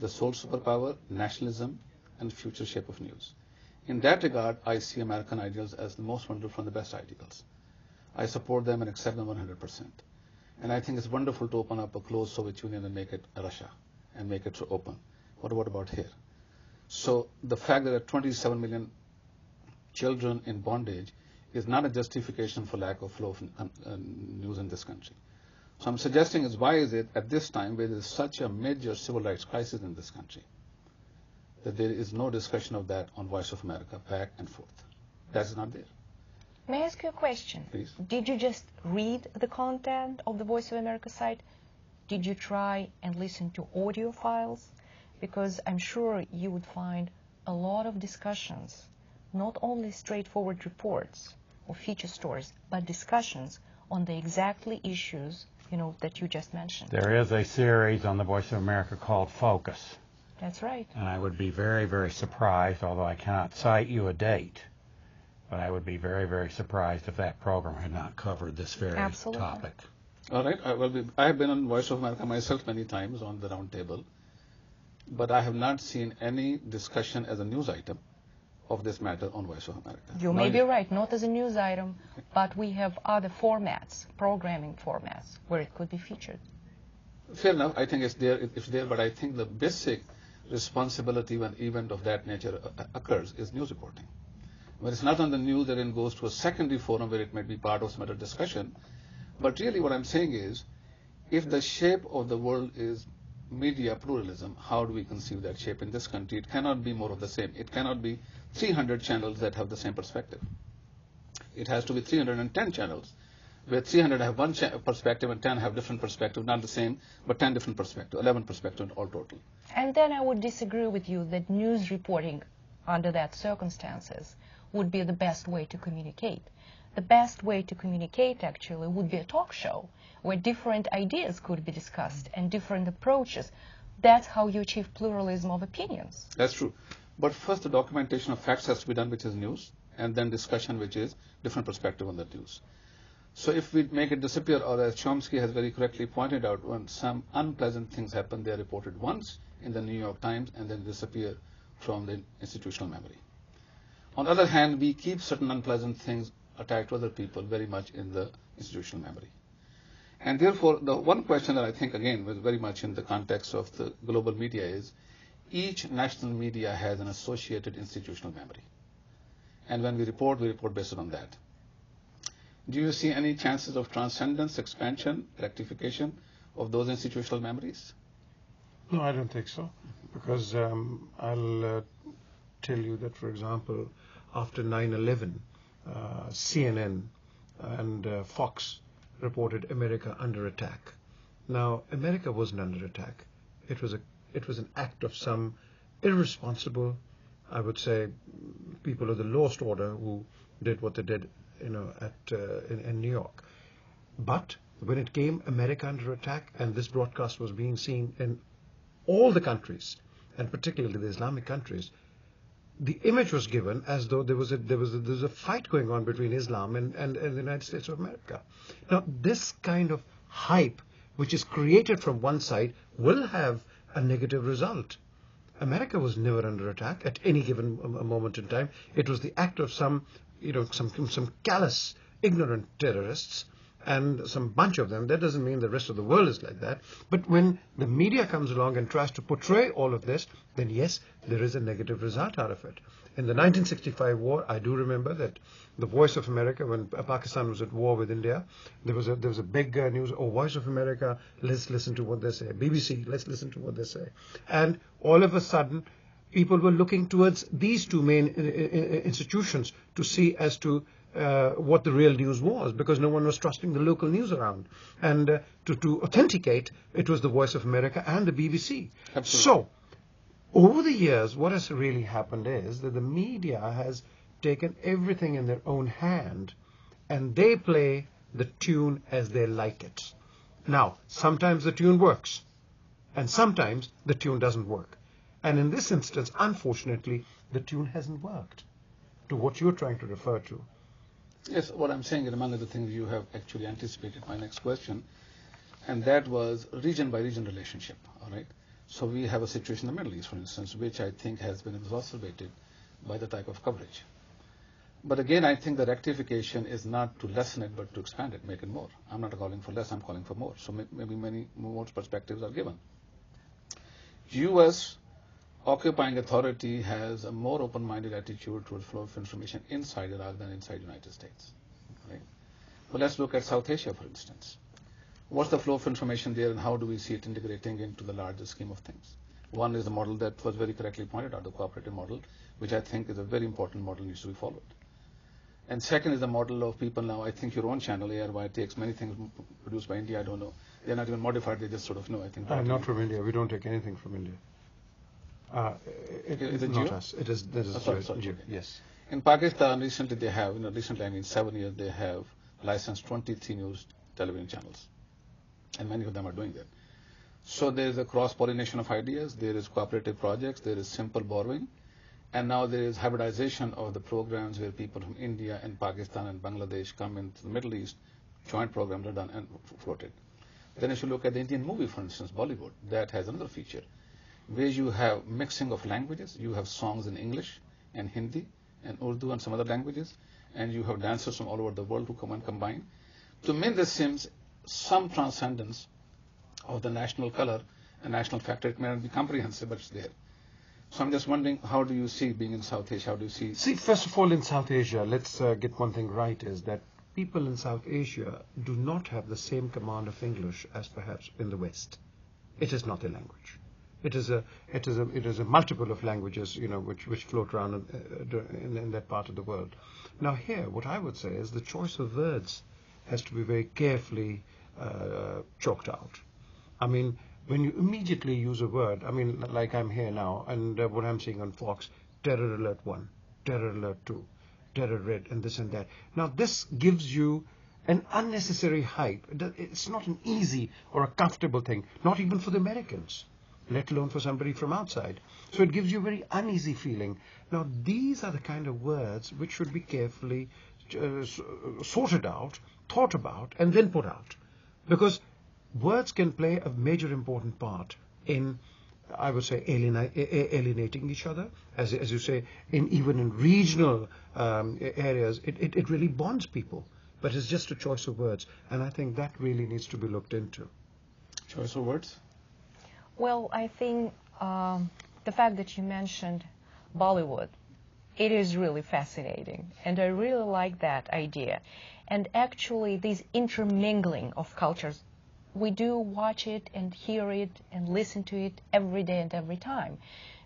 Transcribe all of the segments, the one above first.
the sole superpower, nationalism, and future shape of news. In that regard, I see American ideals as the most wonderful and the best ideals. I support them and accept them 100%. And I think it's wonderful to open up a closed Soviet Union and make it Russia and make it so open. What about here? So the fact that there are 27 million children in bondage is not a justification for lack of flow of news in this country. So I'm suggesting is why is it at this time where there is such a major civil rights crisis in this country that there is no discussion of that on Voice of America back and forth. That's not there. May I ask you a question? Please. Did you just read the content of the Voice of America site? Did you try and listen to audio files? Because I'm sure you would find a lot of discussions, not only straightforward reports or feature stories, but discussions on the exactly issues, that you just mentioned. There is a series on the Voice of America called Focus. That's right. And I would be very, very surprised, although I cannot cite you a date, but I would be very, very surprised if that program had not covered this very topic. All right. I have been on Voice of America myself many times on the round table, but I have not seen any discussion as a news item of this matter on Voice of America. You may be right, not as a news item, but we have other formats, programming formats, where it could be featured. Fair enough. I think it's there, but I think the basic responsibility when an event of that nature occurs is news reporting. When it's not on the news, then it goes to a secondary forum where it might be part of some other discussion. But really what I'm saying is, if the shape of the world is media pluralism, how do we conceive that shape in this country? It cannot be more of the same. It cannot be 300 channels that have the same perspective. It has to be 310 channels, where 300 have one perspective and 10 have different perspective, not the same, but 10 different perspectives, 11 perspectives all total. And then I would disagree with you that news reporting under that circumstances would be the best way to communicate. The best way to communicate actually would be a talk show where different ideas could be discussed and different approaches. That's how you achieve pluralism of opinions. That's true. But first the documentation of facts has to be done, which is news, and then discussion, which is different perspective on the news. So if we make it disappear, or as Chomsky has very correctly pointed out, when some unpleasant things happen, they are reported once in the New York Times and then disappear from the institutional memory. On the other hand, we keep certain unpleasant things attached to other people very much in the institutional memory. And therefore, the one question that I think, again, was very much in the context of the global media is, each national media has an associated institutional memory. And when we report based on that. Do you see any chances of transcendence, expansion, rectification of those institutional memories? No, I don't think so. Because I'll tell you that, for example, after 9/11, CNN and Fox reported America under attack. Now, America wasn't under attack. It was an act of some irresponsible, I would say, people of the lowest order who did what they did, in New York. But when it came America under attack, and this broadcast was being seen in all the countries, and particularly the Islamic countries, the image was given as though there was a fight going on between Islam and the United States of America. Now, this kind of hype, which is created from one side, will have a negative result. America was never under attack at any given moment in time. It was the act of some callous, ignorant terrorists, and some bunch of them. That doesn't mean the rest of the world is like that. But when the media comes along and tries to portray all of this, then yes, there is a negative result out of it. In the 1965 war, I do remember that the Voice of America, when Pakistan was at war with India, there was a big news, Voice of America, let's listen to what they say. BBC, let's listen to what they say. And all of a sudden, people were looking towards these two main institutions to see as to what the real news was, because no one was trusting the local news around. And to authenticate, it was the Voice of America and the BBC. Absolutely. So, over the years, what has really happened is that the media has taken everything in their own hand, and they play the tune as they like it. Now, sometimes the tune works, and sometimes the tune doesn't work. And in this instance, unfortunately, the tune hasn't worked to what you're trying to refer to. Yes, what I'm saying is among other things you have actually anticipated my next question, and that was region by region relationship, all right? So we have a situation in the Middle East, for instance, which I think has been exacerbated by the type of coverage. But again, I think the rectification is not to lessen it, but to expand it, make it more. I'm not calling for less, I'm calling for more. So maybe many more perspectives are given. U.S. occupying authority has a more open-minded attitude towards flow of information inside Iraq than inside the United States. Right? But let's look at South Asia, for instance. What's the flow of information there, and how do we see it integrating into the larger scheme of things? One is the model that was very correctly pointed out, the cooperative model, which I think is a very important model, needs to be followed. And second is the model of people now. I think your own channel, ARY, takes many things produced by India. I don't know. They're not even modified. They just sort of know. I think. Not from India. We don't take anything from India. Is it not Geo? us. It is. This is sorry, Geo. okay. Yes. In Pakistan, recently they have, recently I mean 7 years, they have licensed 23 news television channels, and many of them are doing that. So there is a cross-pollination of ideas. There is cooperative projects. There is simple borrowing. And now there is hybridization of the programs where people from India and Pakistan and Bangladesh come into the Middle East. Joint programs are done and floated. Then if you look at the Indian movie, for instance, Bollywood, that has another feature where you have mixing of languages. You have songs in English and Hindi and Urdu and some other languages, and you have dancers from all over the world who come and combine. To me, this seems some transcendence of the national color and national factor. It may not be comprehensive, but it's there. So I'm just wondering, how do you see being in South Asia? How do you see? See, first of all, in South Asia, let's get one thing right, is that people in South Asia do not have the same command of English as perhaps in the West. It is not a language. It is a multiple of languages, which float around in that part of the world. Now here, what I would say is the choice of words has to be very carefully chalked out. I mean, when you immediately use a word, like I'm here now, and what I'm seeing on Fox, terror alert 1, terror alert 2, terror red, and this and that. Now, this gives you an unnecessary hype. It's not an easy or a comfortable thing, not even for the Americans, let alone for somebody from outside. So it gives you a very uneasy feeling. Now, these are the kind of words which should be carefully sorted out, thought about, and then put out. Because words can play a major important part in, I would say, alienating each other. As you say, even in regional areas, it really bonds people. But it's just a choice of words. And I think that really needs to be looked into. Choice of words? Well, I think the fact that you mentioned Bollywood, it is really fascinating. And I really like that idea. And actually, this intermingling of cultures, we do watch it and hear it and listen to it every day and every time,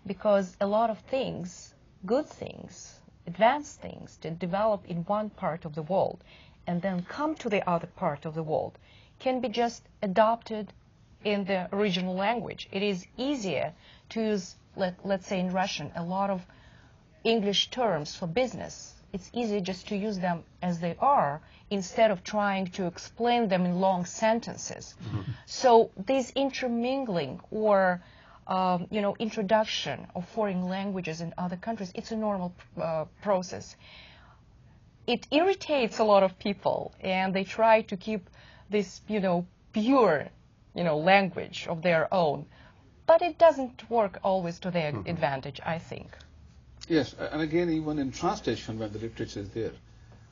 because a lot of things, good things, advanced things that develop in one part of the world and then come to the other part of the world can be just adopted in the original language. It is easier to use, let's say in Russian, a lot of English terms for business. It's easier just to use them as they are instead of trying to explain them in long sentences. Mm-hmm. So this intermingling or introduction of foreign languages in other countries, it's a normal process. It irritates a lot of people, and they try to keep this, pure, language of their own. But it doesn't work always to their advantage, I think. Yes, and again, even in translation, when the literature is there,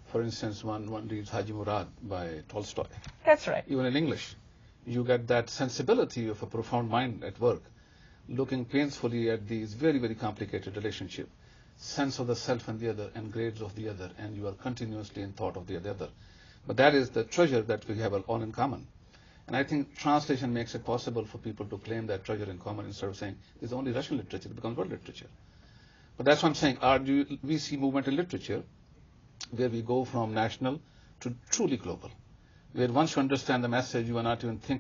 for instance, one reads Haji Murad by Tolstoy. That's right. Even in English, you get that sensibility of a profound mind at work, looking painfully at these very, very complicated relationships, sense of the self and the other, and grades of the other, and you are continuously in thought of the other. But that is the treasure that we have all in common. And I think translation makes it possible for people to claim that treasure in common instead of saying, it's only Russian literature, it becomes world literature. But that's what I'm saying. We see movement in literature where we go from national to truly global, where once you understand the message, you are not even thinking